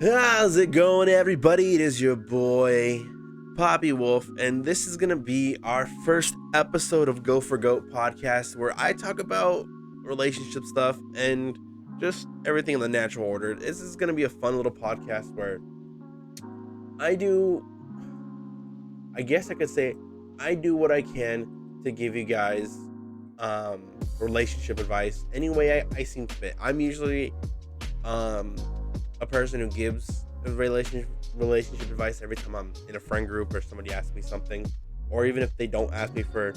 How's it going, everybody? It is your boy, Papi Wolf, and this is going to be our first episode of Go for Goat podcast where I talk about relationship stuff and just everything in the natural order. This is going to be a fun little podcast where I do, I guess I could say, I do what I can to give you guys relationship advice any way I seem fit. I'm usually a person who gives relationship advice every time I'm in a friend group or somebody asks me something, or even if they don't ask me for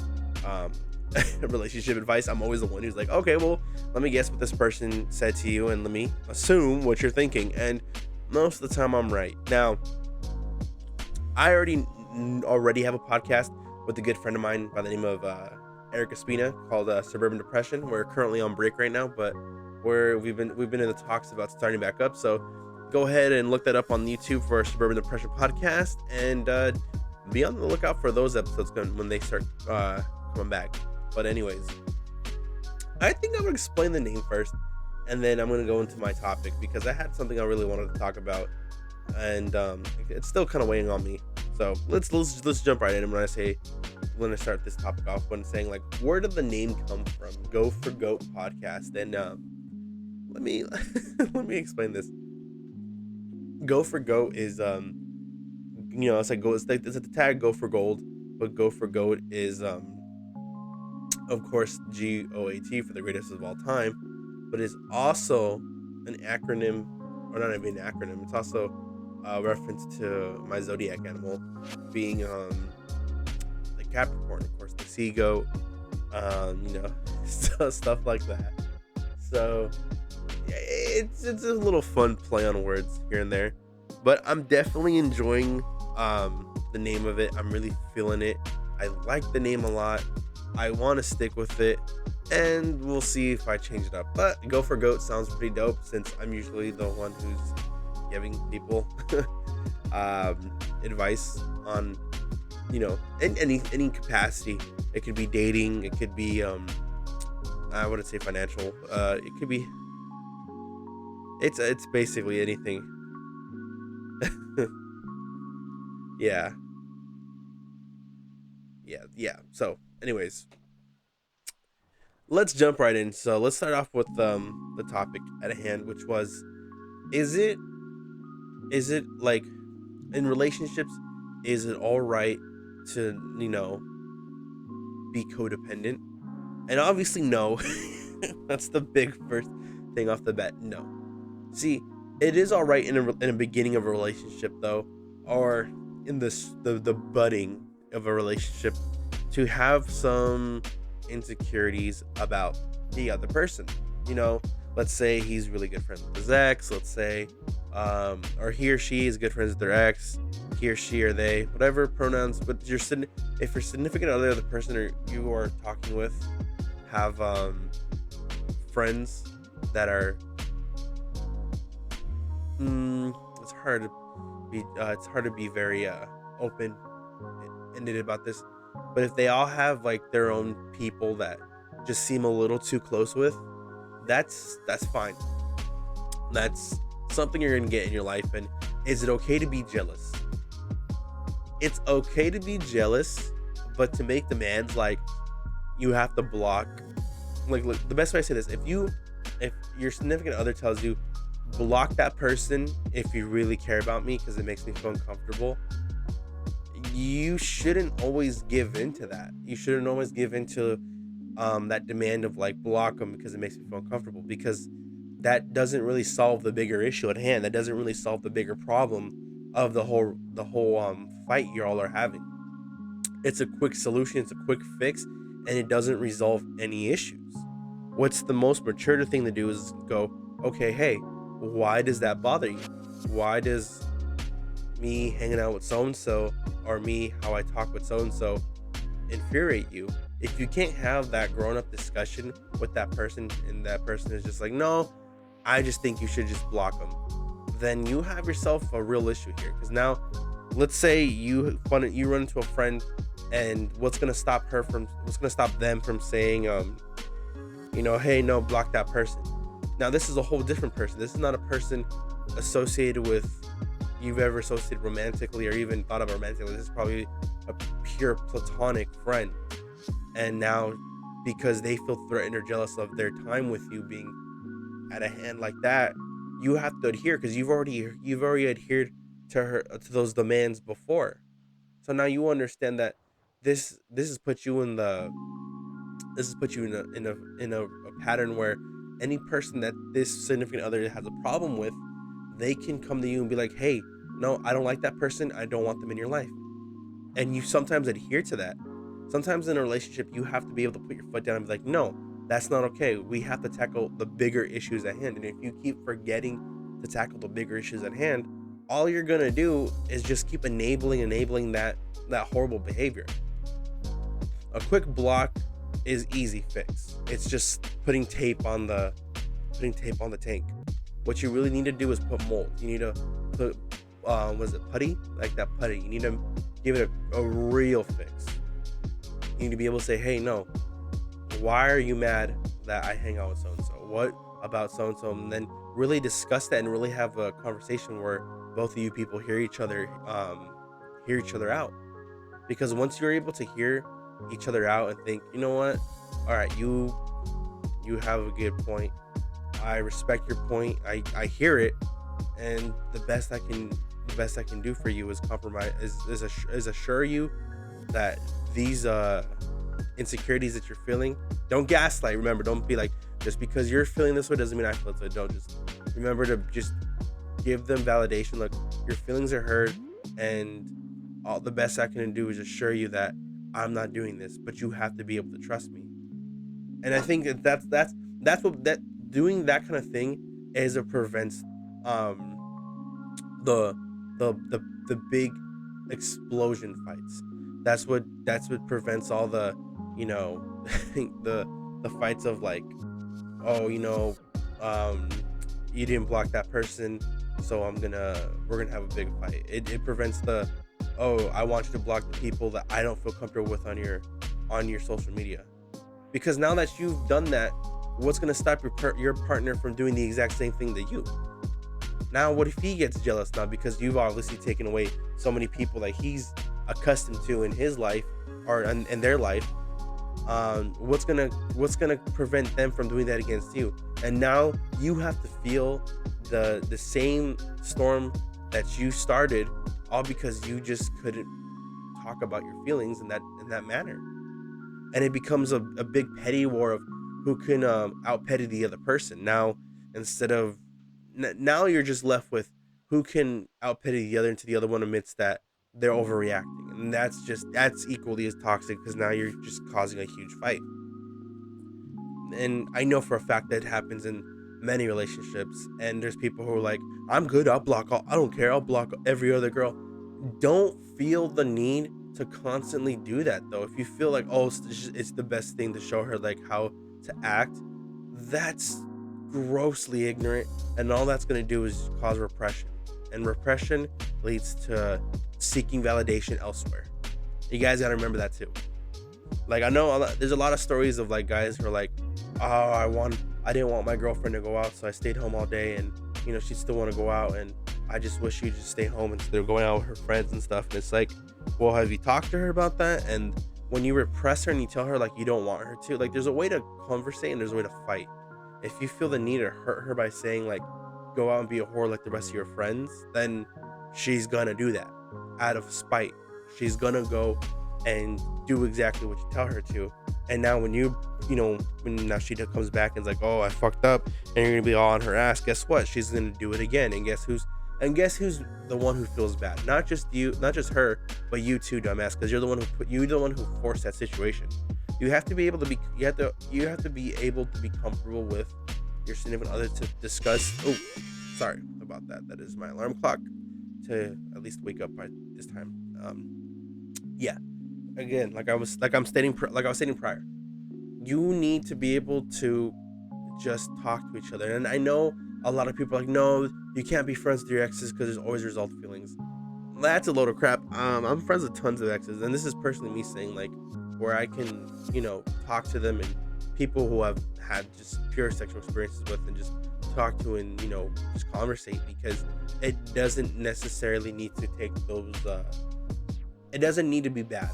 relationship advice, I'm always the one who's like, okay, well, let me guess what this person said to you and let me assume what you're thinking. And most of the time I'm right. Now, I already have a podcast with a good friend of mine by the name of Eric Espina called Suburban Depression. We're currently on break right now, but we've been in the talks about starting back up. So go ahead and look that up on YouTube for Suburban Depression podcast, and be on the lookout for those episodes when they start coming back. But anyways, I think I'm gonna explain the name first, and then I'm gonna go into my topic because I had something I really wanted to talk about, and it's still kind of weighing on me. So let's jump right in. And when I start this topic off, when saying like, where did the name come from? Go for Goat podcast. And let me explain this. Go for Goat is it's like it's a tag Go for Gold, but Go for Goat is of course G.O.A.T for the greatest of all time, but is also an acronym, or not even an acronym. It's also a reference to my zodiac animal being the Capricorn, of course, the sea goat, stuff like that. So it's a little fun play on words here and there, but I'm definitely enjoying the name of it. I'm really feeling it. I like the name a lot. I want to stick with it, and we'll see if I change it up. But Go for Goat sounds pretty dope, since I'm usually the one who's giving people advice on in any capacity. It could be dating, it could be I wouldn't say financial, it could be, it's basically anything. yeah so anyways, let's jump right in. So let's start off with the topic at hand, which was, is it like, in relationships, is it all right to be codependent? And obviously no. That's the big first thing off the bat. No. See, it is all right in a beginning of a relationship, though, or in the budding of a relationship, to have some insecurities about the other person. Let's say he's really good friends with his ex. Let's say or he or she is good friends with their ex. He or she or they, whatever pronouns. But if your significant other, the person you are talking with, have friends that are it's hard to be very open-ended about this, but if they all have like their own people that just seem a little too close with, that's fine. That's something you're gonna get in your life. And is it okay to be jealous? It's okay to be jealous, but to make demands like you have to block, like the best way I say this, if your significant other tells you, block that person if you really care about me because it makes me feel uncomfortable, you shouldn't always give into that. You shouldn't always give into that demand of like, block them because it makes me feel uncomfortable, because that doesn't really solve the bigger issue at hand. That doesn't really solve the bigger problem of the whole fight you all are having. It's a quick solution, it's a quick fix, and it doesn't resolve any issues. What's the most mature thing to do is go, okay, hey, why does that bother you? Why does me hanging out with so-and-so, or me, how I talk with so-and-so, infuriate you? If you can't have that grown-up discussion with that person, and that person is just like, no, I just think you should just block them, then you have yourself a real issue here. Because now, let's say you run into a friend, and what's gonna stop them from saying, hey, no, block that person. Now, this is a whole different person. This is not a person associated with, you've ever associated romantically or even thought about romantically. This is probably a pure platonic friend, and now because they feel threatened or jealous of their time with you being at a hand like that, you have to adhere because you've already adhered to those demands before. So now you understand that this has put you in the this has put you in a pattern where any person that this significant other has a problem with, they can come to you and be like, hey, no, I don't like that person, I don't want them in your life. And you sometimes adhere to that. Sometimes in a relationship, you have to be able to put your foot down and be like, no, that's not okay. We have to tackle the bigger issues at hand. And if you keep forgetting to tackle the bigger issues at hand, all you're gonna do is just keep enabling that horrible behavior. A quick block is easy fix. It's just putting tape on the tank. What you really need to do is put mold. You need to put was it putty? Like that putty. You need to give it a real fix. You need to be able to say, hey, no, why are you mad that I hang out with so and so? What about so and so? And then really discuss that and really have a conversation where both of you people hear each other out. Because once you're able to hear each other out and think, you know what, all right, you have a good point. I respect your point. I hear it, and the best I can do for you is compromise is assure you that these insecurities that you're feeling, don't gaslight. Remember, don't be like, just because you're feeling this way doesn't mean I feel this way. Don't, just remember to just give them validation. Look, your feelings are heard, and all the best I can do is assure you that I'm not doing this, but you have to be able to trust me. And I think that's what that doing that kind of thing is it prevents um the the big explosion fights. That's what prevents all the, you know, the fights of like, oh, um you didn't block that person, so we're gonna have a big fight. It prevents the, oh, I want you to block the people that I don't feel comfortable with on your social media. Because now that you've done that, what's gonna stop your partner from doing the exact same thing to you? Now, what if he gets jealous now because you've obviously taken away so many people that he's accustomed to in his life or in their life? What's gonna prevent them from doing that against you? And now you have to feel the same storm that you started, all because you just couldn't talk about your feelings in that manner. And it becomes a big petty war of who can out petty the other person. Now, instead of now you're just left with who can out petty the other until the other one admits that they're overreacting, and that's equally as toxic because now you're just causing a huge fight. And I know for a fact that happens in many relationships. And there's people who are like, I'm good, I don't care, I'll block every other girl. Don't feel the need to constantly do that though. If you feel like, oh, it's the best thing to show her like how to act, that's grossly ignorant, and all that's going to do is cause repression, and repression leads to seeking validation elsewhere. You guys got to remember that too. Like, I know there's a lot of stories of like guys who are like, oh, I didn't want my girlfriend to go out, so I stayed home all day, and she'd still want to go out, and I just wish she'd just stay home instead of going out with her friends and stuff. And it's like, well, have you talked to her about that? And when you repress her and you tell her like you don't want her to, like, there's a way to conversate and there's a way to fight. If you feel the need to hurt her by saying like, go out and be a whore like the rest of your friends, then she's gonna do that out of spite. She's gonna go and do exactly what you tell her to. And now when when now she comes back and is like, oh, I fucked up, and you're gonna be all on her ass, guess what? She's gonna do it again. And guess who's the one who feels bad? Not just you, not just her, but you too, dumbass, because you're the one who forced that situation. You have to be able to be comfortable with your significant other to discuss. Oh, sorry about that. That is my alarm clock to at least wake up by this time. Yeah. Again, like I was stating prior, you need to be able to just talk to each other. And I know a lot of people are like, no, you can't be friends with your exes because there's always result feelings. That's a load of crap. I'm friends with tons of exes, and this is personally me saying like, where I can, talk to them, and people who I've had just pure sexual experiences with, and just talk to and just conversate, because it doesn't necessarily need to take those. It doesn't need to be bad.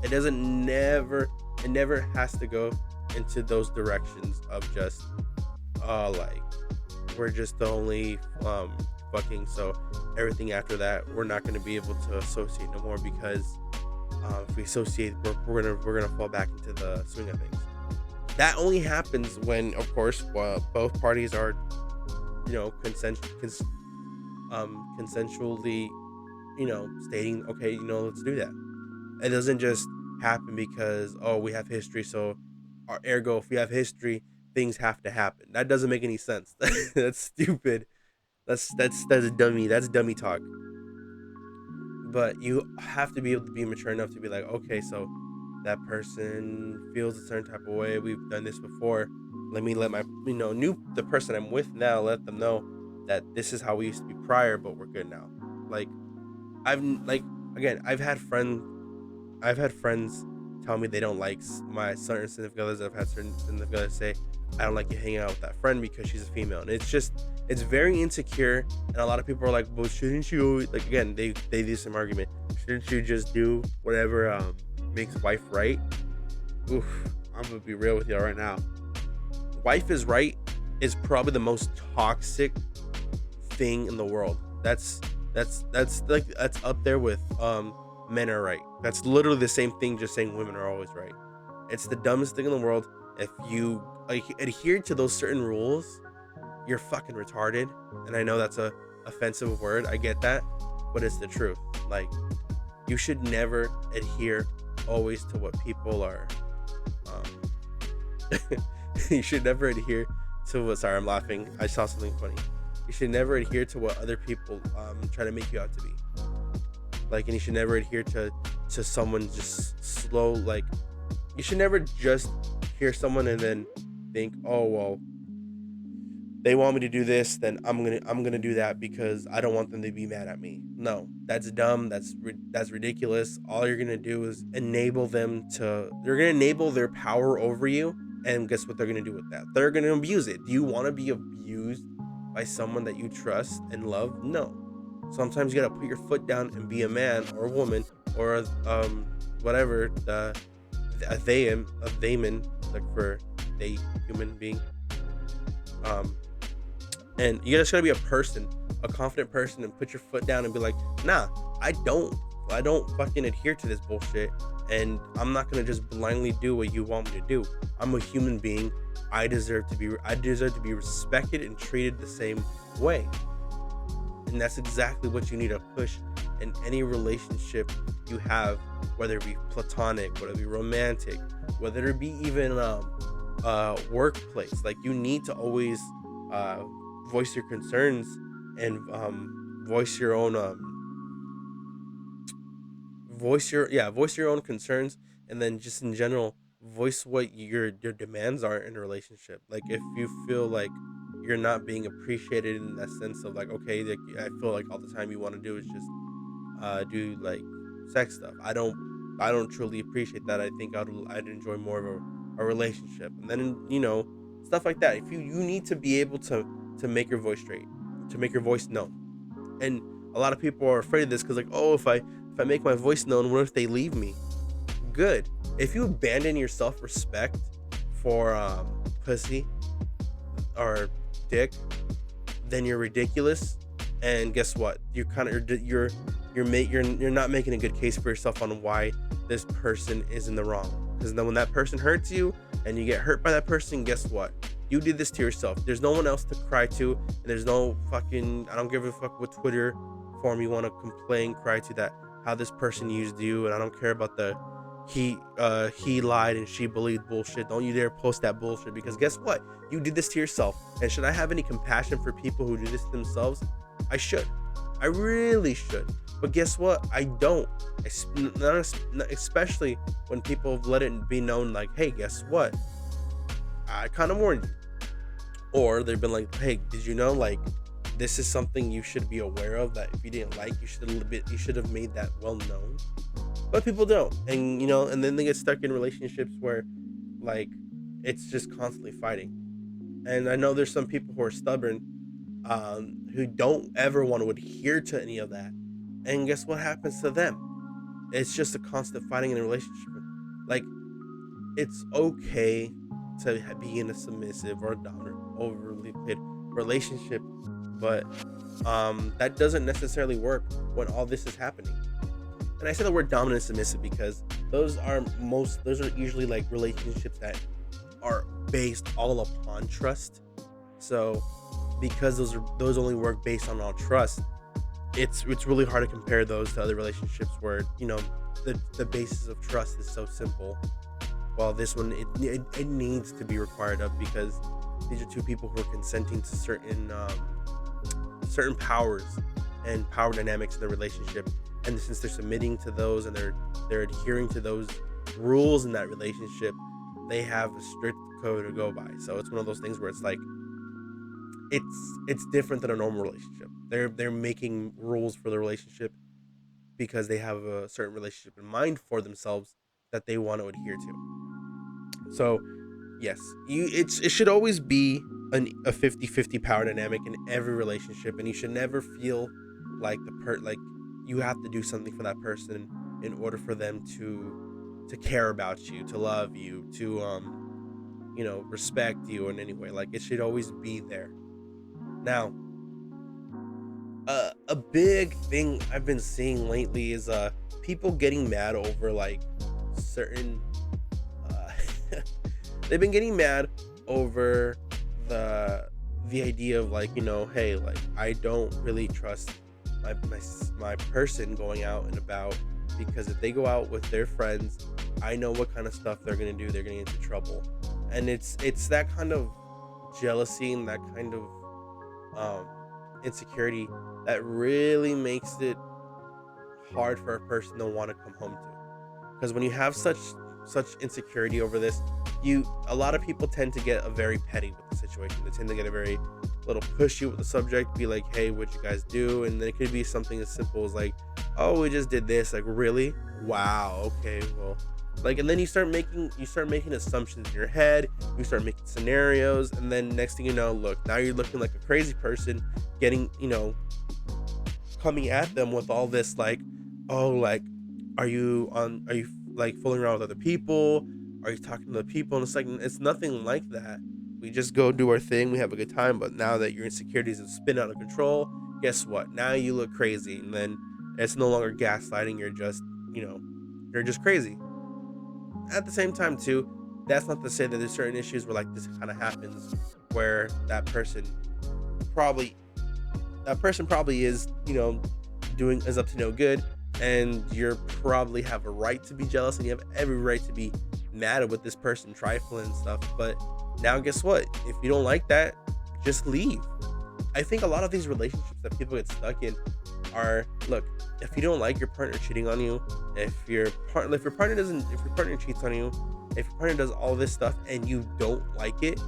It doesn't never. It never has to go into those directions of just like we're just the only fucking, so everything after that we're not going to be able to associate no more, because if we associate, we're gonna fall back into the swing of things. That only happens when, of course, both parties are consensually stating, okay, let's do that. It doesn't just happen because, oh, we have history, so our ergo, if we have history, things have to happen. That doesn't make any sense. That's stupid. That's dummy. That's dummy talk. But you have to be able to be mature enough to be like, okay, so that person feels a certain type of way. We've done this before. Let me let my the person I'm with now, let them know that this is how we used to be prior, but we're good now. Like I've like again, I've had friends tell me they don't like my certain significant others. I've had certain significant others say, I don't like you hanging out with that friend because she's a female. And it's very insecure. And a lot of people are like, well, shouldn't you, like, again, they do some argument. Shouldn't you just do whatever makes wife right? Oof, I'm gonna be real with you right now. Wife is right is probably the most toxic thing in the world. That's up there with men are right. That's literally the same thing, just saying women are always right. It's the dumbest thing in the world. If you adhere to those certain rules, you're fucking retarded. And I know that's a offensive word. I get that, but it's the truth. Like, you should never adhere always to what people are. You should never adhere to what. Sorry, I'm laughing. I saw something funny. You should never adhere to what other people try to make you out to be. Like, and you should never adhere to someone just slow. Like, you should never just hear someone and then think, oh well, they want me to do this, then I'm gonna do that because I don't want them to be mad at me. No, that's dumb. That's ridiculous. All you're gonna do is enable them to. You're gonna enable their power over you, and guess what they're gonna do with that? They're gonna abuse it. Do you want to be abused by someone that you trust and love? No. Sometimes you gotta put your foot down and be a man or a woman or whatever a theyman, like for they human being. And you just gotta be a person, a confident person, and put your foot down and be like, nah, I don't fucking adhere to this bullshit, and I'm not gonna just blindly do what you want me to do. I'm a human being. I deserve to be respected and treated the same way. And that's exactly what you need to push in any relationship you have, whether it be platonic, whether it be romantic, whether it be even workplace. Like, you need to always voice your concerns and voice your own voice your own concerns, and then just in general voice what your demands are in a relationship. Like, if you feel like you're not being appreciated in that sense of like, okay, like, I feel like all the time you want to do is just do like sex stuff. I don't truly appreciate that. I think I'd enjoy more of a relationship. And then stuff like that. If you need to be able to make your voice straight, to make your voice known. And a lot of people are afraid of this because, like, oh, if I make my voice known, what if they leave me? Good. If you abandon your self-respect for pussy or dick, then you're ridiculous. And guess what? You're not making a good case for yourself on why this person is in the wrong. Because then when that person hurts you and you get hurt by that person, guess what? You did this to yourself. There's no one else to cry to, and there's no fucking, I don't give a fuck what Twitter form you want to complain, cry to, that how this person used you, and I don't care about the he lied and she believed bullshit. Don't you dare post that bullshit, because guess what? You did this to yourself. And should I have any compassion for people who do this to themselves? I should. I really should. But guess what? I don't. Especially when people let it be known, like, hey, guess what? I kind of warned you. Or they've been like, hey, did you know, like, this is something you should be aware of, that if you didn't like, you should have made that well known. But people don't. And and then they get stuck in relationships where, like, it's just constantly fighting. And I know there's some people who are stubborn, who don't ever want to adhere to any of that. And guess what happens to them? It's just a constant fighting in a relationship. Like, it's okay to be in a submissive or dominant, overly played relationship, but that doesn't necessarily work when all this is happening. And I say the word dominant and submissive because those are usually like relationships that are based all upon trust. So because those only work based on all trust, it's really hard to compare those to other relationships where the basis of trust is so simple. While this one, it needs to be required of, because these are two people who are consenting to certain powers and power dynamics in the relationship, and since they're submitting to those and they're adhering to those rules in that relationship, they have a strict code to go by. So it's one of those things where it's like it's different than a normal relationship. They're making rules for the relationship because they have a certain relationship in mind for themselves that they want to adhere to. So yes, it should always be a 50-50 power dynamic in every relationship, and you should never feel like like you have to do something for that person in order for them to care about you, to love you, to respect you in any way. Like, it should always be there. Now, a big thing I've been seeing lately is people getting mad over like certain uh they've been getting mad over the the idea of, like, hey, like, I don't really trust my person going out and about, because if they go out with their friends, I know what kind of stuff they're gonna do. They're gonna get into trouble. And it's that kind of jealousy and that kind of um insecurity that really makes it hard for a person to want to come home to. Because when you have such insecurity over this, you a lot of people tend to get a very petty with the situation. They tend to get a very little pushy with the subject, be like, hey, what'd you guys do? And then it could be something as simple as like, oh, we just did this. Like, really? Wow, okay, well, like, and then you start making assumptions in your head, you start making scenarios, and then next thing you know, look, now you're looking like a crazy person, getting, coming at them with all this, like, oh, like, are you like fooling around with other people, are you talking to the people? And it's like, it's nothing like that. We just go do our thing, we have a good time. But now that your insecurities have spin out of control, guess what, now you look crazy. And then it's no longer gaslighting, you know you're just crazy. At the same time too, that's not to say that there's certain issues where like this kind of happens, where probably that person probably is, doing is up to no good, and you're probably have a right to be jealous, and you have every right to be mad at with this person trifling and stuff. But now guess what? If you don't like that, just leave. I think a lot of these relationships that people get stuck in are, look, if you don't like your partner cheating on you, if your partner cheats on you, if your partner does all this stuff and you don't like it,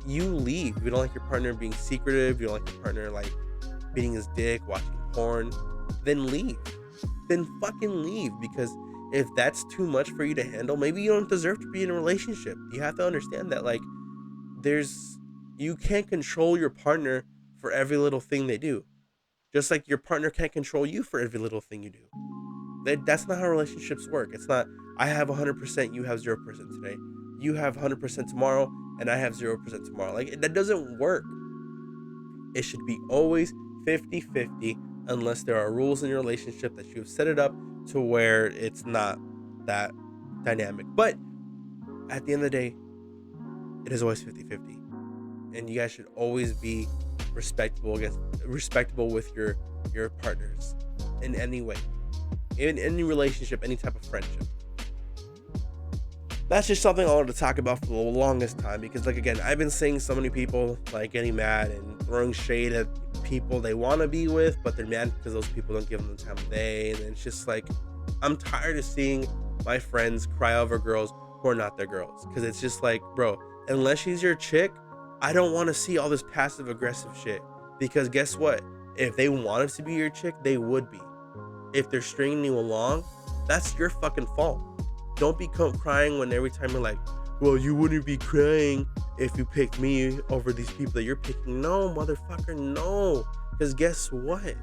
you leave. If you don't like your partner being secretive, you don't like your partner like beating his dick, watching porn, then leave. Then fucking leave. Because if that's too much for you to handle, maybe you don't deserve to be in a relationship. You have to understand that, like, there's you can't control your partner for every little thing they do. Just like your partner can't control you for every little thing you do. That's not how relationships work. It's not, I have 100%, you have 0% today. You have 100% tomorrow, and I have 0% tomorrow. Like, that doesn't work. It should be always 50-50, unless there are rules in your relationship that you've set it up to where it's not that dynamic. But at the end of the day, it is always 50-50. And you guys should always be respectable with your partners in any way, in any relationship, any type of friendship. That's just something I wanted to talk about for the longest time, because, like, again, I've been seeing so many people like getting mad and throwing shade at people they want to be with, but they're mad because those people don't give them the time of day. And it's just like, I'm tired of seeing my friends cry over girls who are not their girls, because it's just like, bro, unless she's your chick, I don't want to see all this passive aggressive shit. Because guess what? If they wanted to be your chick, they would be. If they're stringing you along, that's your fucking fault. Don't be crying when every time you're like, well, you wouldn't be crying if you picked me over these people that you're picking. No, motherfucker, no. Because guess what?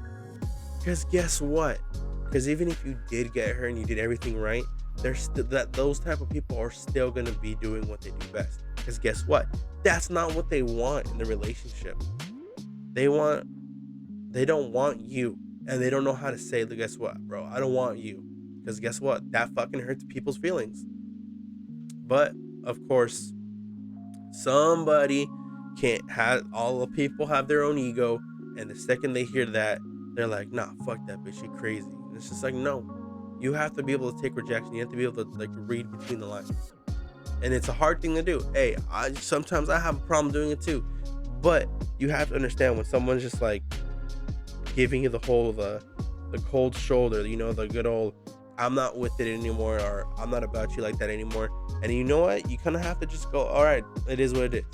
Because even if you did get her and you did everything right, there's still that those type of people are still gonna be doing what they do best. Because guess what? That's not what they want in the relationship. They want they don't want you. And they don't know how to say, guess what, bro? I don't want you. Because guess what? That fucking hurts people's feelings. But of course, somebody can't have all the people have their own ego, and the second they hear that, they're like, nah, fuck that bitch, she crazy. And it's just like, no. You have to be able to take rejection. You have to be able to like read between the lines. And it's a hard thing to do. Hey, sometimes I have a problem doing it too. But you have to understand when someone's just like giving you the cold shoulder, the good old I'm not with it anymore, or I'm not about you like that anymore. And you know what? You kind of have to just go, all right, it is what it is.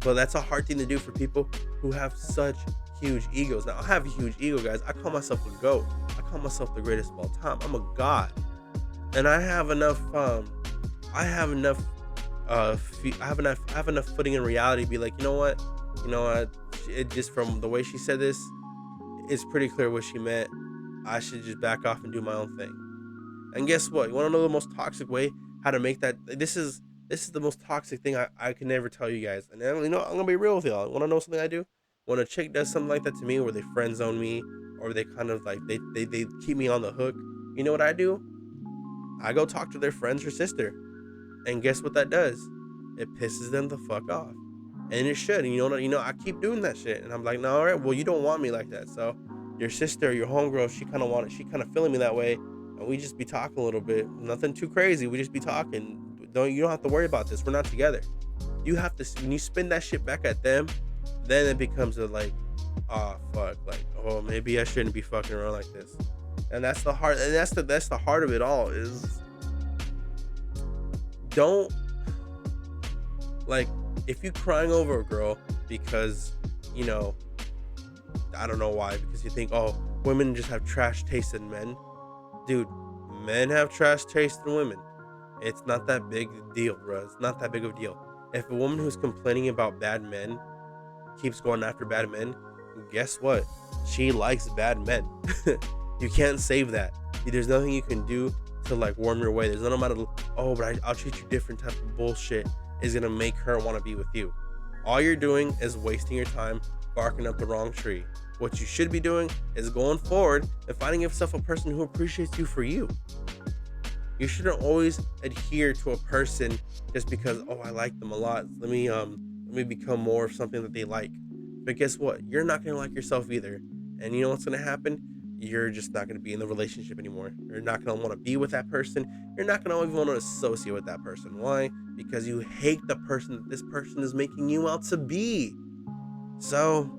But that's a hard thing to do for people who have such huge egos. Now, I have a huge ego, guys. I call myself a GOAT. I call myself the greatest of all time. I'm a god. And I have enough I have enough footing in reality to be like, you know what? It just, from the way she said this, it's pretty clear what she meant. I should just back off and do my own thing. And guess what? You want to know the most toxic way how to make that? This is the most toxic thing I can never tell you guys. And I'm gonna be real with y'all. Want to know something I do? When a chick does something like that to me, where they friend zone me, or they kind of like they keep me on the hook. You know what I do? I go talk to their friends or sister. And guess what that does? It pisses them the fuck off. And it should. And I keep doing that shit. And I'm like, no, all right, well, you don't want me like that. So your sister, your homegirl, she kind of feeling me that way. And we just be talking a little bit. Nothing too crazy. We just be talking. You don't have to worry about this. We're not together. You have to, when you spin that shit back at them, then it becomes a like, oh fuck, like, oh, maybe I shouldn't be fucking around like this. And that's the heart, and that's the heart of it all, is don't, like, if you crying over a girl because, I don't know why, because you think, oh, women just have trash taste in men. Dude, men have trash taste in women. It's not that big a deal, bro. It's not that big of a deal. If a woman who's complaining about bad men keeps going after bad men, guess what? She likes bad men. You can't save that. There's nothing you can do to like warm your way. There's no amount of, oh, but I'll treat you different type of bullshit is gonna make her want to be with you. All you're doing is wasting your time barking up the wrong tree. What you should be doing is going forward and finding yourself a person who appreciates you for you. You shouldn't always adhere to a person just because, oh, I like them a lot. Let me become more of something that they like. But guess what? You're not gonna like yourself either. And you know what's gonna happen? You're just not gonna be in the relationship anymore. You're not gonna want to be with that person. You're not gonna even want to associate with that person. Why? Because you hate the person that this person is making you out to be. So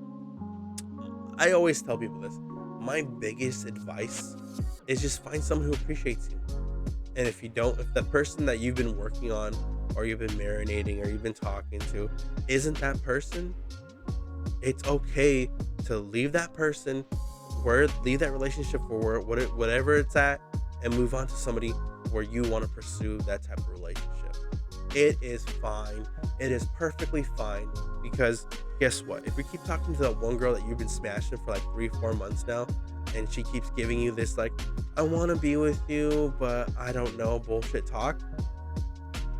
I always tell people this. My biggest advice is just find someone who appreciates you. And if the person that you've been working on, or you've been marinating, or you've been talking to isn't that person, it's okay to leave that person, leave that relationship for whatever it's at, and move on to somebody where you want to pursue that type of relationship. It is fine. It is perfectly fine, because guess what? If you keep talking to that one girl that you've been smashing for like 3-4 months now, and she keeps giving you this like, I want to be with you, but I don't know, bullshit talk,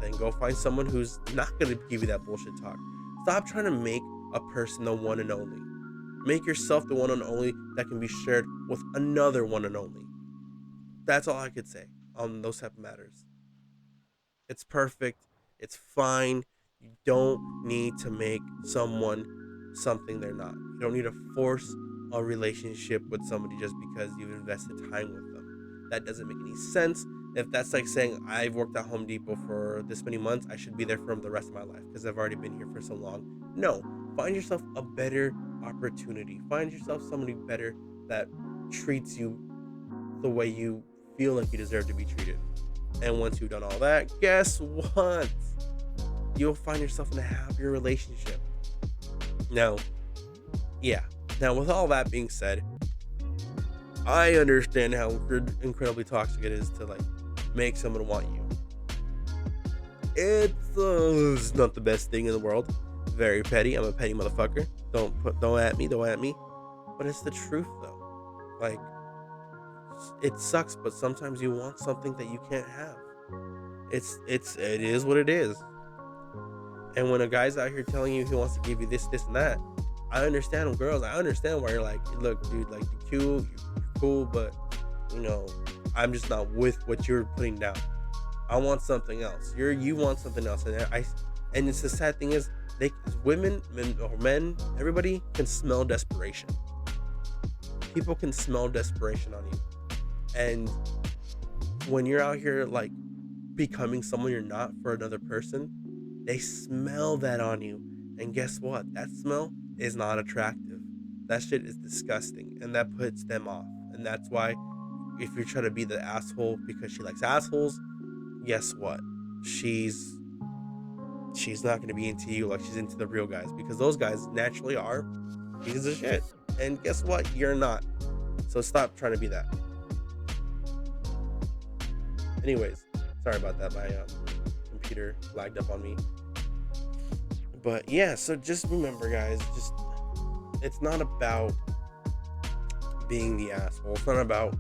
then go find someone who's not going to give you that bullshit talk. Stop trying to make a person the one and only. Make yourself the one and only that can be shared with another one and only. That's all I could say on those type of matters. It's perfect. It's fine. You don't need to make someone something they're not. You don't need to force a relationship with somebody just because you've invested time with them. That doesn't make any sense. If that's like saying I've worked at Home Depot for this many months, I should be there for the rest of my life because I've already been here for so long. No, find yourself a better opportunity. Find yourself somebody better that treats you the way you feel like you deserve to be treated. And once you've done all that, guess what? You'll find yourself in a happier relationship. Now, with all that being said, I understand how incredibly toxic it is to like make someone want you. It's It's not the best thing in the world. Very petty. I'm a petty motherfucker. Don't at me. Don't at me. But it's the truth though. Like it sucks, but sometimes you want something that you can't have. It is what it is. And when a guy's out here telling you he wants to give you this, this, and that, I understand them girls. I understand why you're like, look, dude, like you're cute, you're cool, but you know, I'm just not with what you're putting down. I want something else. You want something else, and it's the sad thing is women, men, or men, everybody can smell desperation. People can smell desperation on you, and when you're out here like becoming someone you're not for another person, they smell that on you. And guess what? That smell is not attractive. That shit is disgusting. And that puts them off. And that's why if you're trying to be the asshole because she likes assholes, guess what? She's not gonna be into you like she's into the real guys. Because those guys naturally are pieces of shit. And guess what? You're not. So stop trying to be that. Anyways, sorry about that. My computer lagged up on me. But yeah, so just remember, guys, it's not about being the asshole. It's not about,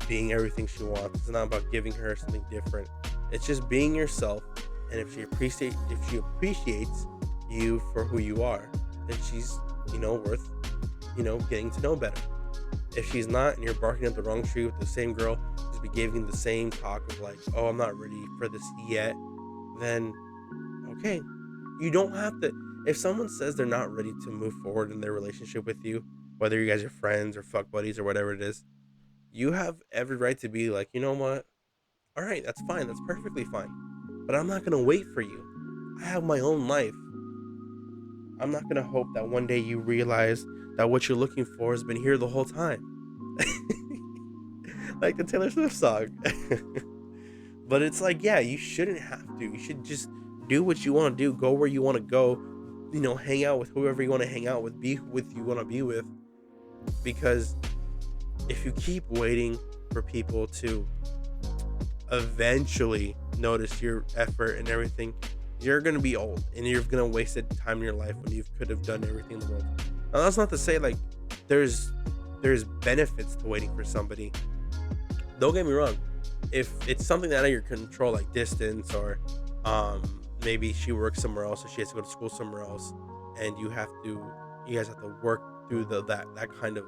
being everything she wants. It's not about giving her something different. It's just being yourself. And if she appreciates you for who you are, then she's, worth, getting to know better. If she's not, and you're barking up the wrong tree with the same girl, just be giving the same talk of like, oh, I'm not ready for this yet, then okay. You don't have to. If someone says they're not ready to move forward in their relationship with you, whether you guys are friends or fuck buddies or whatever it is, you have every right to be like, you know what? All right, that's fine. That's perfectly fine. But I'm not going to wait for you. I have my own life. I'm not going to hope that one day you realize that what you're looking for has been here the whole time. Like the Taylor Swift song. But it's like, yeah, you shouldn't have to. You should just do what you want to do. Go where you want to go. Hang out with whoever you want to hang out with. Be with you want to be with. Because if you keep waiting for people to eventually notice your effort and everything, you're going to be old. And you're going to waste time in your life when you could have done everything in the world. Now, that's not to say, like, there's benefits to waiting for somebody. Don't get me wrong. If it's something out of your control, like distance, or maybe she works somewhere else, or she has to go to school somewhere else, and you guys have to work through that kind of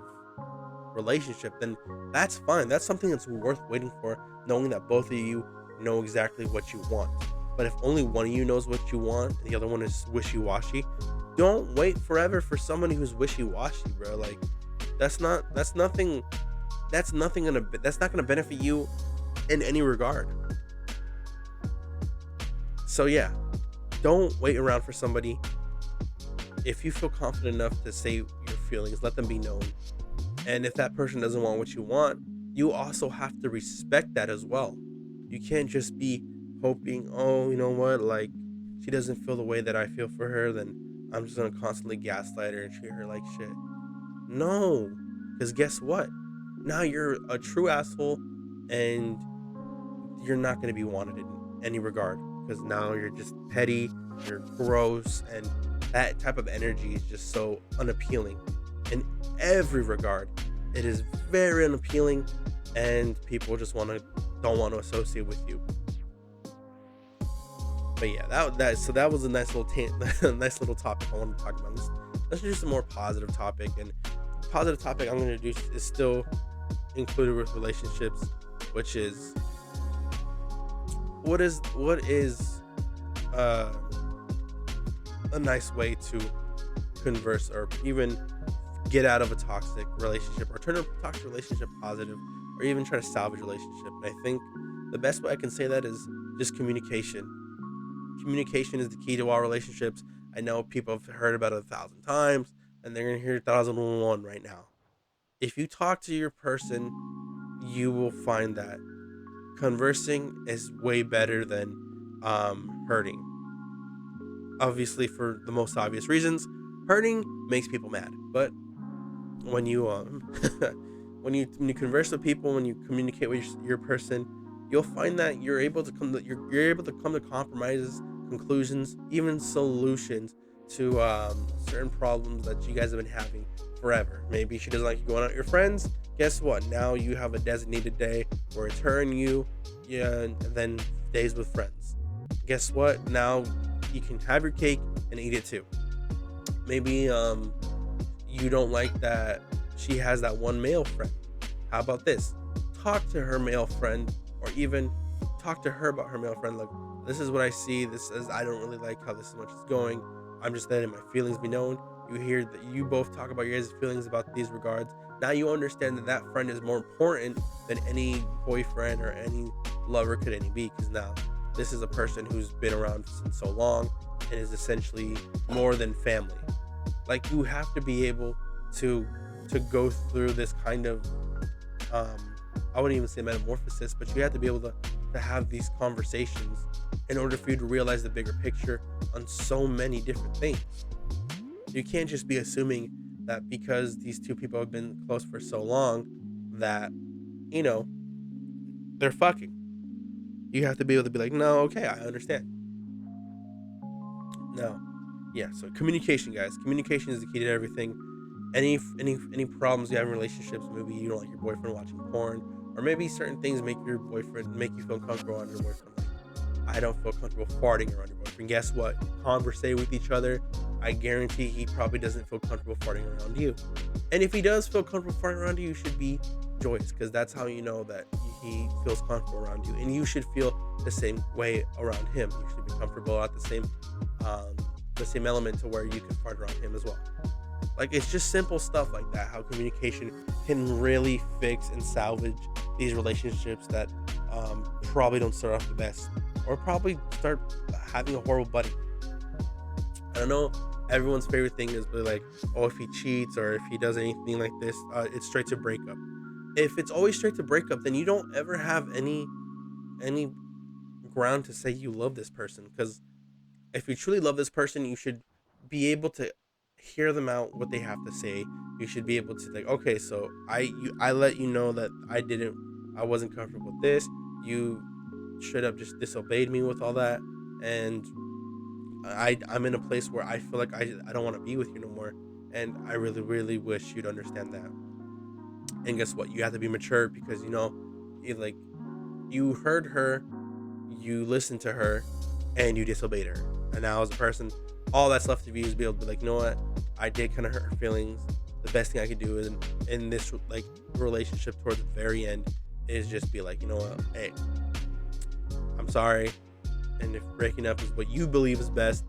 relationship, then that's fine. That's something that's worth waiting for, knowing that both of you know exactly what you want. But if only one of you knows what you want and the other one is wishy-washy, don't wait forever for somebody who's wishy-washy, bro. Like that's not gonna benefit you in any regard. So yeah, don't wait around for somebody. If you feel confident enough to say your feelings, let them be known. And if that person doesn't want what you want, you also have to respect that as well. You can't just be hoping, oh, you know what, like she doesn't feel the way that I feel for her, then I'm just gonna constantly gaslight her and treat her like shit. No, because guess what? Now you're a true asshole, and you're not going to be wanted in any regard, because now you're just petty, you're gross, and that type of energy is just so unappealing in every regard. It is very unappealing, and people just don't want to associate with you. But yeah, that was a nice little topic I wanted to talk about. Let's do some more positive topic, and the positive topic I'm going to do is still included with relationships, which is what is a nice way to converse or even get out of a toxic relationship, or turn a toxic relationship positive, or even try to salvage a relationship. And I think the best way I can say that is just communication. Communication is the key to all relationships. I know people have heard about it 1,000 times, and they're going to hear 1,001 right now. If you talk to your person, you will find that conversing is way better than hurting. Obviously, for the most obvious reasons, hurting makes people mad. But when you when you converse with people, when you communicate with your person, you'll find that you're able to come to compromises conclusions, even solutions to certain problems that you guys have been having forever. Maybe she doesn't like you going out with your friends. Guess what? Now you have a designated day where it's her and you, yeah, and then days with friends. Guess what? Now you can have your cake and eat it too. Maybe you don't like that she has that one male friend. How about this? Talk to her male friend, or even talk to her about her male friend. Like, this is what I see. This is I don't really like how this much is going. I'm just letting my feelings be known. You hear that you both talk about your guys' feelings about these regards. Now you understand that that friend is more important than any boyfriend or any lover could any be. Because now this is a person who's been around since so long and is essentially more than family. Like, you have to be able to go through this kind of um I wouldn't even say metamorphosis, but you have to be able to have these conversations in order for you to realize the bigger picture on so many different things. You can't just be assuming that because these two people have been close for so long that, you know, they're fucking. You have to be able to be like, no, okay, I understand. No. Yeah, so communication, guys. Communication is the key to everything. Any problems you have in relationships, maybe you don't like your boyfriend watching porn, or maybe certain things make you feel uncomfortable around your boyfriend. Like, I don't feel comfortable farting around your boyfriend. Guess what? Conversate with each other. I guarantee he probably doesn't feel comfortable farting around you. And if he does feel comfortable farting around you, you should be joyous, because that's how you know that he feels comfortable around you, and you should feel the same way around him. You should be comfortable at um, the same element to where you can fart around him as well. Like, it's just simple stuff like that. How communication can really fix and salvage these relationships that probably don't start off the best, or probably start having a horrible buddy. I don't know. Everyone's favorite thing is be like, oh, if he cheats or if he does anything like this, it's straight to breakup. If it's always straight to breakup, then you don't ever have any ground to say you love this person. Because if you truly love this person, you should be able to hear them out what they have to say. You should be able to, like, okay, so I let you know that I wasn't comfortable with this. You should have just disobeyed me with all that, and I'm in a place where I feel like I don't want to be with you no more, and I really really wish you'd understand that. And guess what? You have to be mature, because like, you heard her, you listened to her, and you disobeyed her. And now, as a person, all that's left of you is be able to be like, you know what? I did kind of hurt her feelings. The best thing I could do in this, like, relationship toward the very end is just be like, you know what? Hey, I'm sorry. And if breaking up is what you believe is best,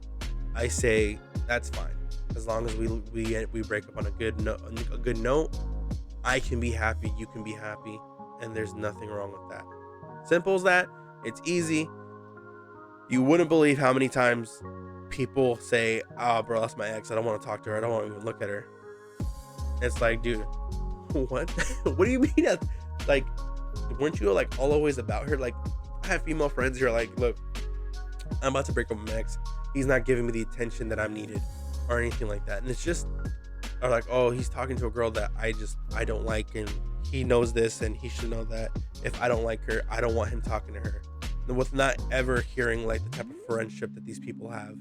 I say that's fine. As long as we break up on a good note, I can be happy, you can be happy, and there's nothing wrong with that. Simple as that. It's easy. You wouldn't believe how many times people say, "Oh, bro, that's my ex. I don't want to talk to her. I don't want to even look at her." It's like, dude, what? What do you mean? Like, weren't you like all always about her? Like, I have female friends who are like, "Look, I'm about to break up with my ex. He's not giving me the attention that I'm needed, or anything like that." And it's just, or like, "Oh, he's talking to a girl that I don't like, and he knows this, and he should know that if I don't like her, I don't want him talking to her." And with not ever hearing like the type of friendship that these people have,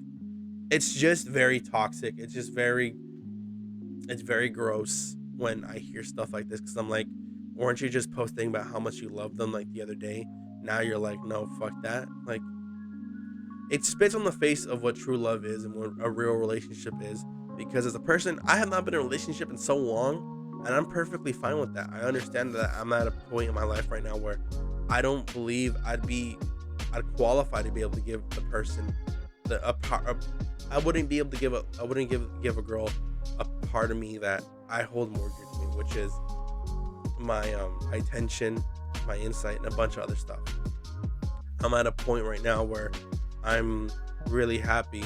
it's just very toxic. It's very gross when I hear stuff like this, because I'm like, weren't you just posting about how much you love them like the other day? Now you're like, no, fuck that. Like, it spits on the face of what true love is and what a real relationship is. Because as a person, I have not been in a relationship in so long, and I'm perfectly fine with that. I understand that I'm at a point in my life right now where I don't believe I'd qualify to be able to give the person the a part. I wouldn't be able to I wouldn't give a girl a part of me that I hold more dear to me, which is my attention, my insight, and a bunch of other stuff. I'm at a point right now where I'm really happy.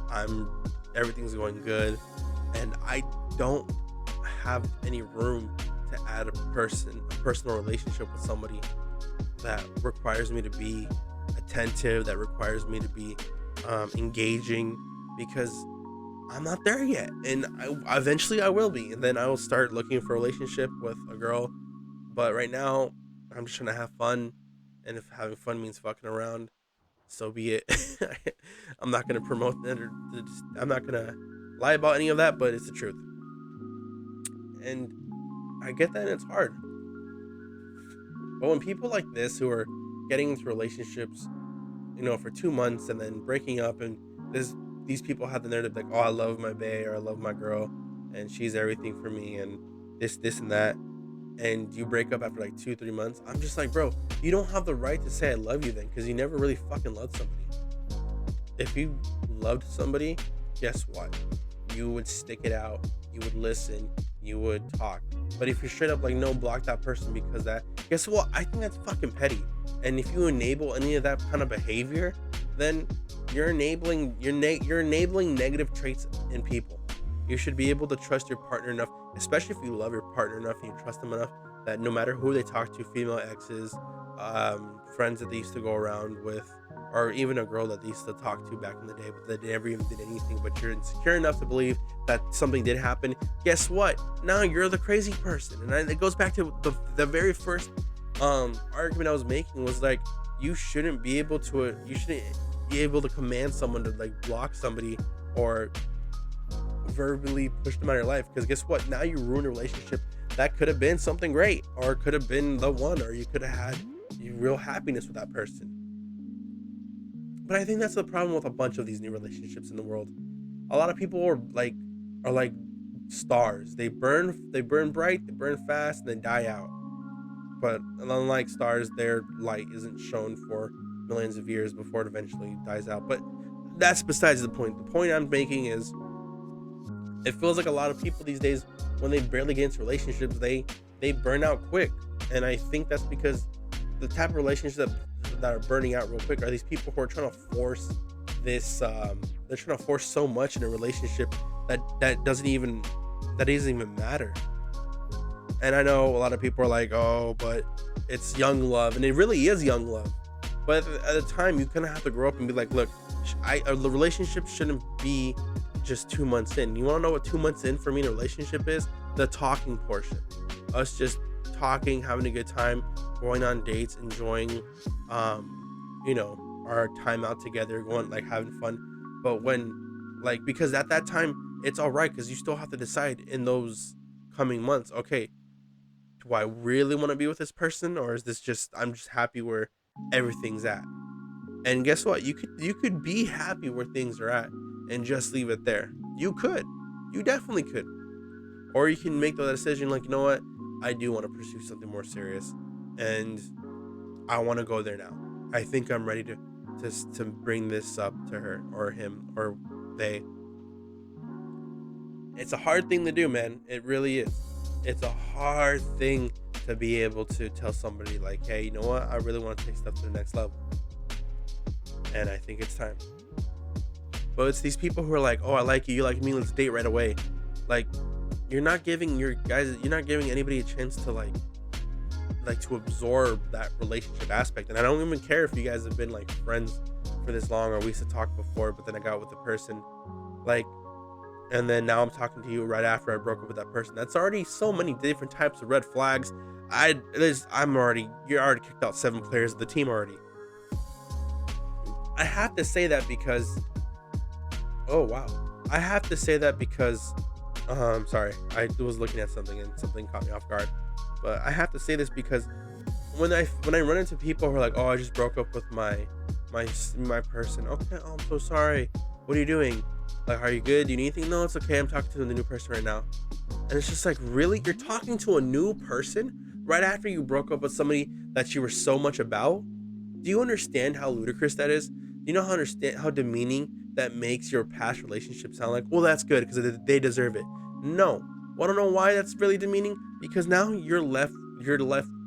I'm Everything's going good, and I don't have any room to add a personal relationship with somebody that requires me to be attentive, that requires me to be engaging, because I'm not there yet, and eventually I will be, and then I will start looking for a relationship with a girl. But right now, I'm just trying to have fun, and if having fun means fucking around, so be it. I'm not gonna promote that, or I'm not gonna lie about any of that, but it's the truth. And I get that, and it's hard. But when people like this who are getting into relationships, for 2 months and then breaking up, and this these people have the narrative like, oh, I love my bae or I love my girl, and she's everything for me, and this, and that, and you break up after like 2, 3 months. I'm just like, bro, you don't have the right to say I love you then, because you never really fucking loved somebody. If you loved somebody, guess what? You would stick it out. You would listen. You would talk. But if you're straight up like, no, block that person because that, guess what? I think that's fucking petty. And if you enable any of that kind of behavior, then you're enabling you're enabling negative traits in people. You should be able to trust your partner enough, especially if you love your partner enough and you trust them enough, that no matter who they talk to, female exes, friends that they used to go around with, or even a girl that they used to talk to back in the day, but that they never even did anything, but you're insecure enough to believe that something did happen, guess what? Now you're the crazy person. And it goes back to the very first argument I was making, was like, you shouldn't be able to command someone to like block somebody or verbally push them out of your life, because guess what? Now you ruin a relationship that could have been something great, or could have been the one, or you could have had real happiness with that person. But I think that's the problem with a bunch of these new relationships in the world. A lot of people are like stars. They burn bright, they burn fast, and then die out. But unlike stars, their light isn't shown for millions of years before it eventually dies out. But that's besides the point. The point I'm making is, it feels like a lot of people these days, when they barely get into relationships, they burn out quick. And I think that's because the type of relationships that are burning out real quick are these people who are trying to force this. They're trying to force so much in a relationship that doesn't even matter. And I know a lot of people are like, oh, but it's young love, and it really is young love. But at the time, you kind of have to grow up and be like, look, the relationship shouldn't be just 2 months in. You want to know what 2 months in for me in a relationship is? The talking portion. Us just talking, having a good time, going on dates, enjoying, our time out together, going like having fun. But because at that time it's all right, because you still have to decide in those coming months, okay, do I really want to be with this person, or is this just, I'm just happy where everything's at? And guess what? You could be happy where things are at and just leave it there. You definitely could. Or you can make the decision like, you know what? I do want to pursue something more serious, and I want to go there now. I think I'm ready to bring this up to her or him or they. It's a hard thing to do, man. It really is. It's a hard thing to be able to tell somebody like, hey, you know what? I really want to take stuff to the next level. And I think it's time. But it's these people who are like, oh, I like you like me, let's date right away. Like, you're not giving anybody a chance to like to absorb that relationship aspect. And I don't even care if you guys have been like friends for this long, or we used to talk before, but then I got with the person, like, and then now I'm talking to you right after I broke up with that person. That's already so many different types of red flags. You're already kicked out 7 players of the team already. I have to say that because, oh wow, sorry, I was looking at something and something caught me off guard. But I have to say this because when I run into people who are like, oh, I just broke up with my person. Okay, oh, I'm so sorry. What are you doing? Like, are you good? Do you need anything? No, it's okay. I'm talking to the new person right now. And it's just like, really? You're talking to a new person right after you broke up with somebody that you were so much about? Do you understand how ludicrous that is? Do you know how demeaning that makes your past relationship sound like? Well, that's good because they deserve it. No. I don't know why that's really demeaning, because now you're left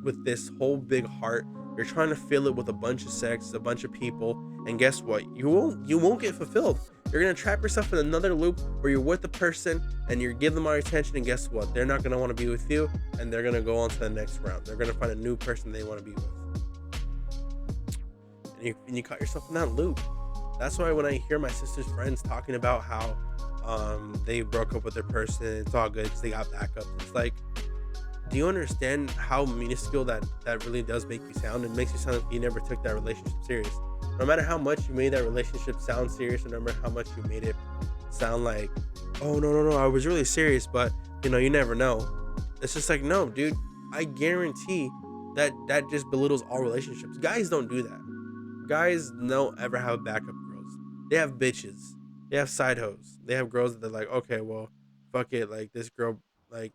with this whole big heart. You're trying to fill it with a bunch of sex, a bunch of people, and guess what? You won't get fulfilled. You're gonna trap yourself in another loop where you're with the person and you're giving them all your attention, and guess what? They're not gonna want to be with you, and they're gonna go on to the next round. They're gonna find a new person they want to be with, and you caught yourself in that loop. That's why when I hear my sister's friends talking about how they broke up with their person, it's all good because they got backups, it's like, do you understand how minuscule that really does make you sound? It makes you sound like you never took that relationship serious. no matter how much you made that relationship sound serious, or no matter how much you made it sound like, oh no, I was really serious, but you never know. It's just like, no, dude, I guarantee that just belittles all relationships. Guys don't do that. Guys don't ever have backup girls. They have bitches. They have side hoes. They have girls that they're like, okay, well, fuck it. Like, this girl, like,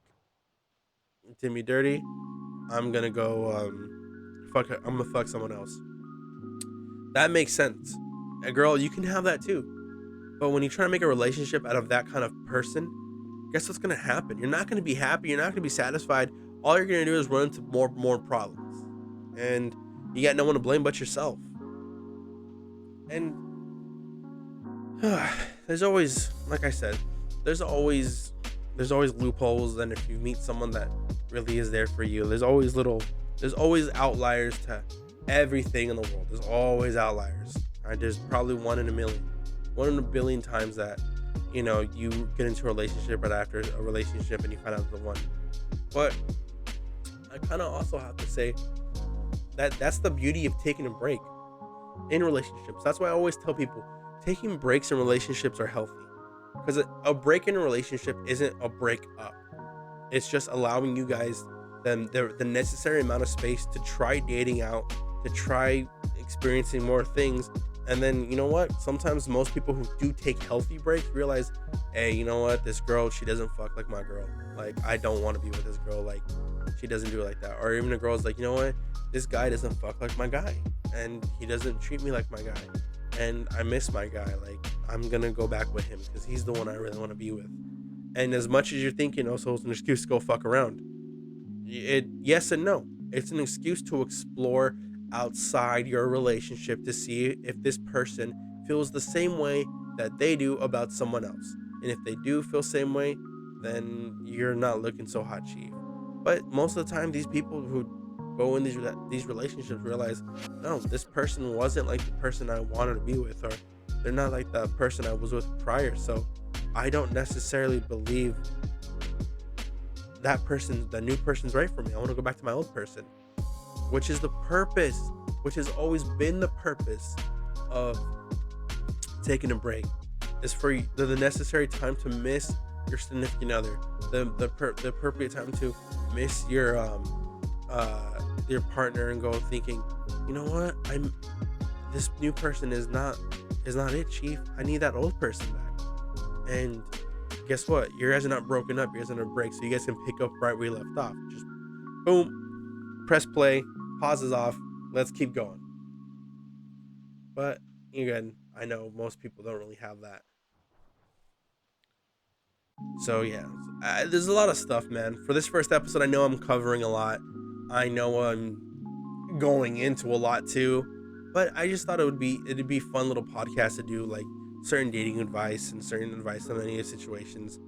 did me dirty. I'm gonna go, fuck her. I'm gonna fuck someone else. That makes sense. A girl, you can have that too. But when you try to make a relationship out of that kind of person, guess what's gonna happen? You're not gonna be happy. You're not gonna be satisfied. All you're gonna do is run into more problems, and you got no one to blame but yourself. And there's always, like I said, there's always loopholes. And if you meet someone that really is there for you, there's always outliers to everything in the world. There's always outliers. Right? There's probably one in a billion times that you get into a relationship right after a relationship and you find out the one. But I kind of also have to say that that's the beauty of taking a break in relationships. That's why I always tell people taking breaks in relationships are healthy, because a break in a relationship isn't a break up. It's just allowing you guys the necessary amount of space to try dating out, to try experiencing more things. And then, you know what? Sometimes most people who do take healthy breaks realize, hey, you know what? This girl, she doesn't fuck like my girl. Like, I don't want to be with this girl. Like, she doesn't do it like that. Or even a girl's like, you know what? This guy doesn't fuck like my guy. And he doesn't treat me like my guy. And I miss my guy. Like, I'm going to go back with him because he's the one I really want to be with. And as much as you're thinking, also, it's an excuse to go fuck around. Yes and no. It's an excuse to explore outside your relationship to see if this person feels the same way that they do about someone else. And if they do feel the same way, then you're not looking so hot, chief. But most of the time, these people who go in these relationships realize, no, this person wasn't like the person I wanted to be with, or they're not like the person I was with prior. So I don't necessarily believe the new person's right for me. I want to go back to my old person, which is the purpose, which has always been the purpose of taking a break, is for the necessary time to miss your significant other, the appropriate time to miss your partner and go thinking, you know what, this new person is not it, chief. I need that old person back. And guess what? You guys are not broken up. You guys are on a break, so you guys can pick up right where you left off. Just boom, press play, pauses off. Let's keep going. But again, I know most people don't really have that. So yeah, there's a lot of stuff, man. For this first episode, I know I'm covering a lot. I know I'm going into a lot too, but I just thought it'd be a fun little podcast to do, like certain dating advice and certain advice on any situations.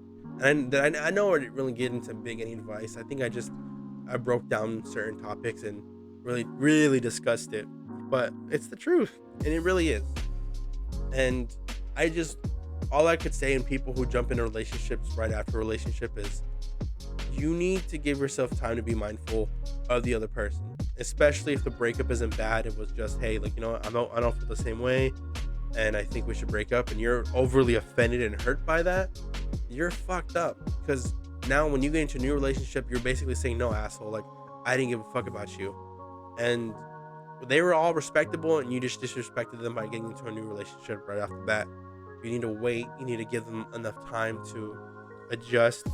And I know I didn't really get into big any advice. I think I broke down certain topics and really discussed it, but it's the truth, and it really is. And all I could say in people who jump into relationships right after a relationship is, you need to give yourself time to be mindful of the other person, especially if the breakup isn't bad. It was just, hey, like, I don't feel the same way, and I think we should break up, and you're overly offended and hurt by that. You're fucked up, because now when you get into a new relationship, you're basically saying, no, asshole, like, I didn't give a fuck about you. And they were all respectable, and you just disrespected them by getting into a new relationship right off the bat. You need to wait. You need to give them enough time to adjust.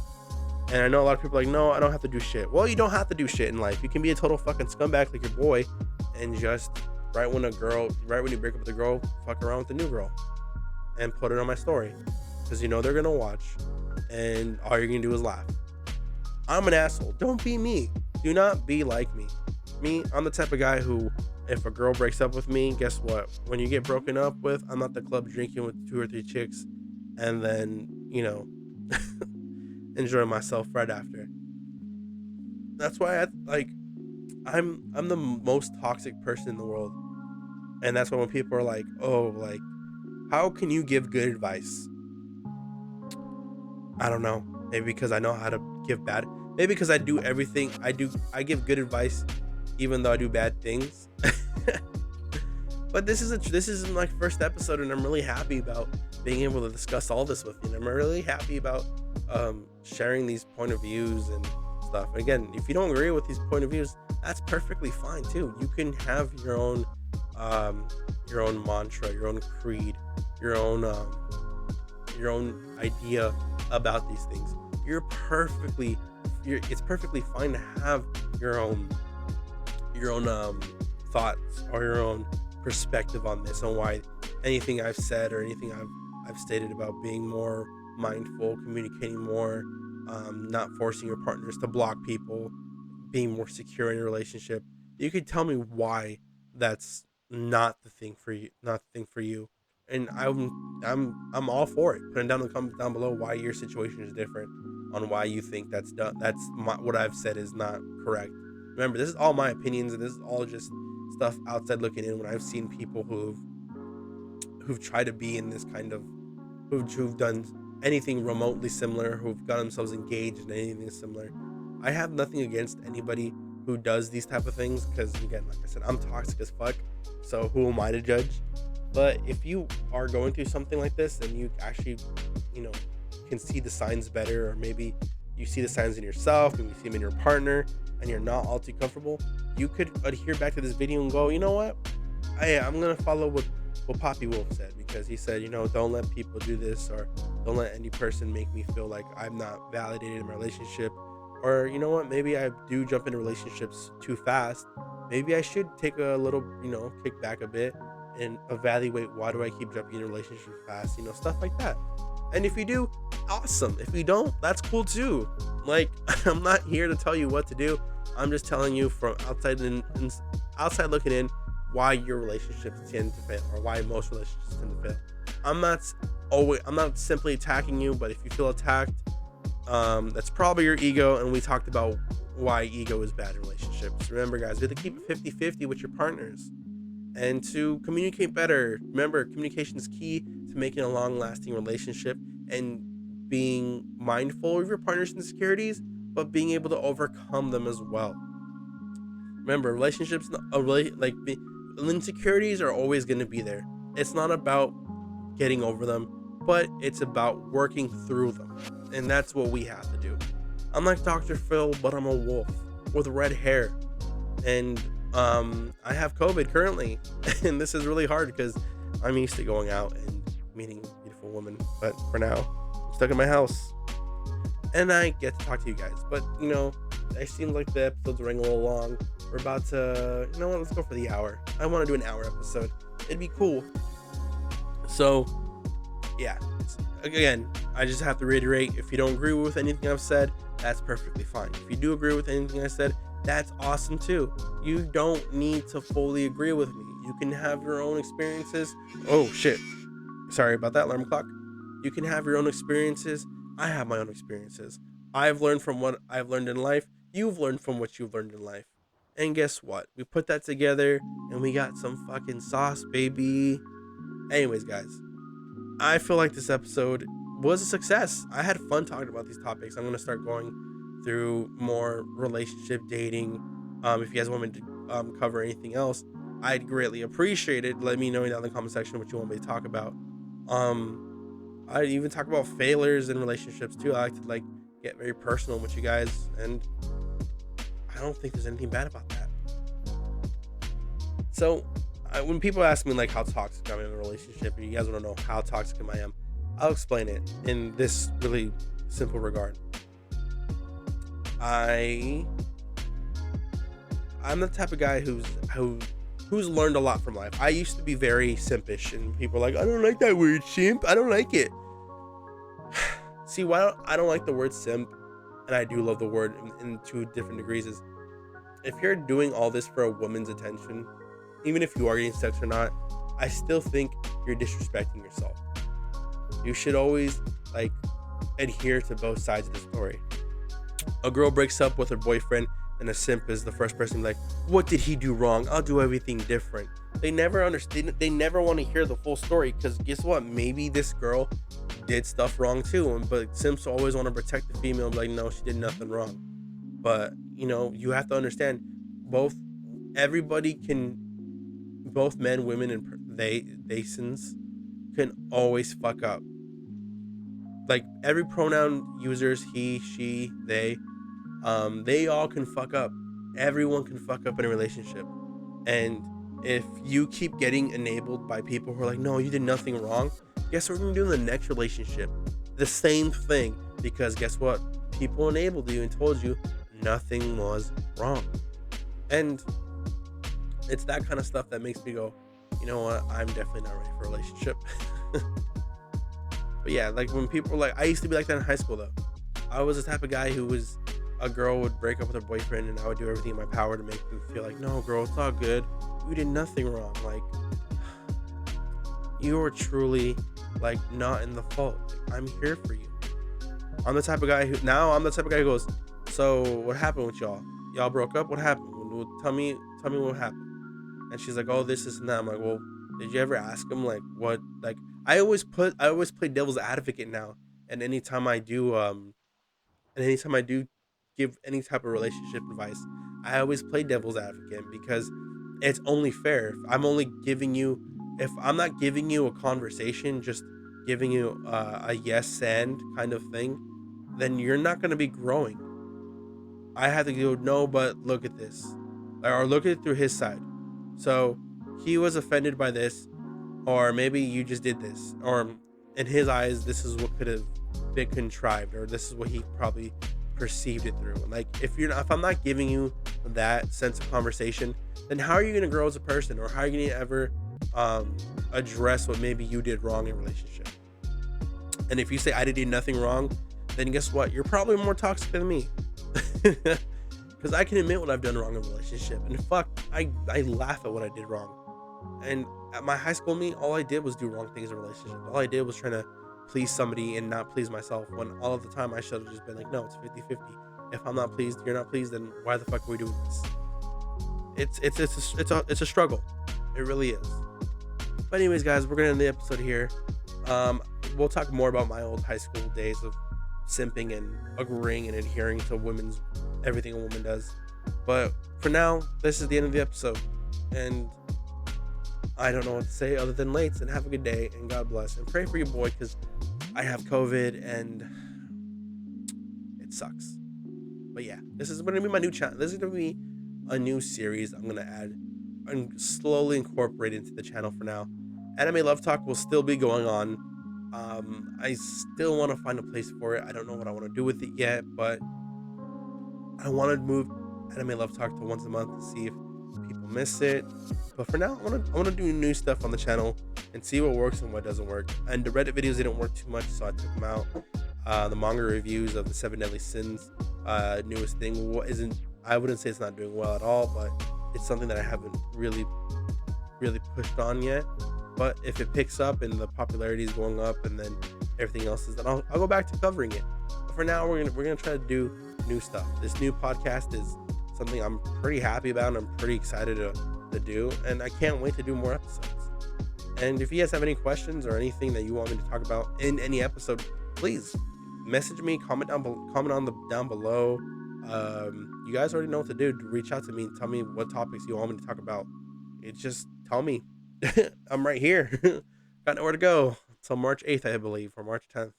And I know a lot of people are like, no, I don't have to do shit. Well, you don't have to do shit in life. You can be a total fucking scumbag like your boy, and just right when you break up with a girl, fuck around with the new girl and put it on my story, because they're gonna watch, and all you're gonna do is laugh. I'm an asshole. Don't be me. Do not be like me. I'm the type of guy who, if a girl breaks up with me, guess what? When you get broken up with, I'm at the club drinking with 2 or 3 chicks, and then, enjoy myself right after. That's why I'm the most toxic person in the world. And that's why when people are like, oh, like, how can you give good advice? I don't know. Maybe because I know how to give bad. Maybe because I do everything. I give good advice even though I do bad things. But this is my first episode, and I'm really happy about being able to discuss all this with you. And I'm really happy about sharing these point of views and stuff. Again, if you don't agree with these point of views, that's perfectly fine too. You can have um, your own mantra, your own creed, your own your own idea about these things. It's perfectly fine to have your own your own thoughts or your own perspective on this, on why anything I've said or anything I've stated about being more mindful, communicating more, not forcing your partners to block people, being more secure in your relationship. You could tell me why that's not the thing for you, not the thing for you, and I'm all for it. Put it down in the comments down below why your situation is different, on why you think that's done. What I've said is not correct. Remember, this is all my opinions, and this is all just stuff outside looking in. When I've seen people who've tried to be in this kind of who've done anything remotely similar, who've got themselves engaged in anything similar. I have nothing against anybody who does these type of things, because again, like I said, I'm toxic as fuck. So who am I to judge? But if you are going through something like this and you actually, you know, can see the signs better, or maybe you see the signs in yourself and you see them in your partner, and you're not all too comfortable, you could adhere back to this video and go, you know what? I'm gonna follow what Papi Wolf said, because he said, you know, don't let people do this, or don't let any person make me feel like I'm not validated in my relationship. Or you know what, maybe I do jump into relationships too fast. Maybe I should take a little, kick back a bit and evaluate, why do I keep jumping in relationships fast, stuff like that. And if you do, awesome. If you don't, that's cool too. Like, I'm not here to tell you what to do. I'm just telling you from outside looking in, why your relationships tend to fail, or why most relationships tend to fail. I'm not simply attacking you, but if you feel attacked, that's probably your ego. And we talked about why ego is bad in relationships. Remember, guys, you have to keep it 50-50 with your partners, and to communicate better. Remember, communication is key to making a long-lasting relationship, and being mindful of your partner's insecurities, but being able to overcome them as well. Remember, relationships, insecurities are always going to be there. It's not about getting over them, but it's about working through them. And that's what we have to do. I'm like Dr. Phil, but I'm a wolf with red hair. And I have COVID currently. And this is really hard because I'm used to going out and meeting beautiful women. But for now, I'm stuck in my house. And I get to talk to you guys. But, it seems like the episodes are running a little long. We're about to, let's go for the hour. I want to do an hour episode. It'd be cool. So, yeah. Again, I just have to reiterate, if you don't agree with anything I've said, that's perfectly fine. If you do agree with anything I said, that's awesome too. You don't need to fully agree with me. You can have your own experiences. Oh, shit. Sorry about that, alarm clock. You can have your own experiences. I have my own experiences. I've learned from what I've learned in life. You've learned from what you've learned in life. And guess what? We put that together and we got some fucking sauce, baby. Anyways, guys, I feel like this episode was a success. I had fun talking about these topics. I'm going to start going through more relationship dating. If you guys want me to cover anything else, I'd greatly appreciate it. Let me know down in the comment section what you want me to talk about. I even talk about failures in relationships too. I like to get very personal with you guys, and I don't think there's anything bad about that. So when people ask me how toxic I'm in a relationship, and you guys want to know how toxic I am, I'll explain it in this really simple regard. I'm the type of guy who's learned a lot from life. I used to be very simpish, and people are like, I don't like that word, simp. I don't like it. See, why I don't like the word simp, and I do love the word in two different degrees, is if you're doing all this for a woman's attention, even if you are getting sex or not, I still think you're disrespecting yourself. You should always adhere to both sides of the story. A girl breaks up with her boyfriend, and a simp is the first person what did he do wrong? I'll do everything different. They never understand. They never want to hear the full story, because guess what? Maybe this girl did stuff wrong too, but simps always want to protect the female and be like, no, she did nothing wrong. But you have to understand, everybody can both men, women, and they sins can always fuck up. Like every pronoun users, he, she, they all can fuck up. Everyone can fuck up in a relationship. And if you keep getting enabled by people who are like, no, you did nothing wrong, guess what we're gonna do in the next relationship? The same thing. Because guess what? People enabled you and told you nothing was wrong. And it's that kind of stuff that makes me go, you know what? I'm definitely not ready for a relationship. But yeah, like when people were like, I used to be like that in high school though. I was the type of guy who was, a girl would break up with her boyfriend and I would do everything in my power to make them feel like, no, girl, it's all good. You did nothing wrong. Like, you are truly like not in the fault. Like, I'm here for you. I'm the type of guy who goes, so what happened with y'all? Y'all broke up? What happened? Tell me what happened. And she's like, oh, this and that. I'm like, well, did you ever ask him like what? Like, I always play devil's advocate now. And anytime I do give any type of relationship advice, I always play devil's advocate because it's only fair. If I'm not giving you a conversation, just giving you a yes and kind of thing, then you're not going to be growing. I have to go, no, but look at this, or look at it through his side. So he was offended by this, or maybe you just did this, or in his eyes this is what could have been contrived, or this is what he probably perceived it through. Like if I'm not giving you that sense of conversation, then how are you going to grow as a person, or how are you going to ever um address what maybe you did wrong in a relationship? And if you say I did nothing wrong, then guess what, you're probably more toxic than me. Because I can admit what I've done wrong in a relationship, and fuck, I laugh at what I did wrong. And at my high school me, all I did was do wrong things in relationships. All I did was trying to please somebody and not please myself, when all of the time I should have just been like, no, it's 50-50. If I'm not pleased, you're not pleased, then why the fuck are we doing this? It's a struggle. It really is. But anyways, guys, we're gonna end the episode here. Um, we'll talk more about my old high school days of simping and agreeing and adhering to women's everything a woman does. But for now, this is the end of the episode, and I don't know what to say other than lates, and have a good day and God bless, and pray for your boy because I have COVID and it sucks. But yeah, this is going to be my new channel. This is going to be a new series I'm going to add and slowly incorporate into the channel for now. Anime Love Talk will still be going on. I still want to find a place for it. I don't know what I want to do with it yet, but I want to move Anime Love Talk to once a month to see if people miss it. But for now, I want to do new stuff on the channel and see what works and what doesn't work. And the Reddit videos didn't work too much, so I took them out. The manga reviews of the Seven Deadly Sins, newest thing, I wouldn't say it's not doing well at all, but it's something that I haven't really pushed on yet. But if it picks up and the popularity is going up, and then everything else is, then I'll go back to covering it. But for now, we're gonna try to do new stuff. This new podcast is something I'm pretty happy about, and I'm pretty excited to do, and I can't wait to do more episodes. And if you guys have any questions or anything that you want me to talk about in any episode, please message me, comment down below. You guys already know what to do. Reach out to me and tell me what topics you want me to talk about. It's just tell me. I'm right here. Got nowhere to go until March 8th, I believe, or March 10th.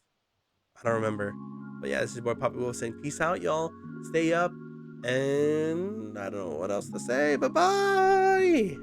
I don't remember. But yeah, this is your boy Papi Wolf saying peace out, y'all. Stay up. And I don't know what else to say. Bye bye.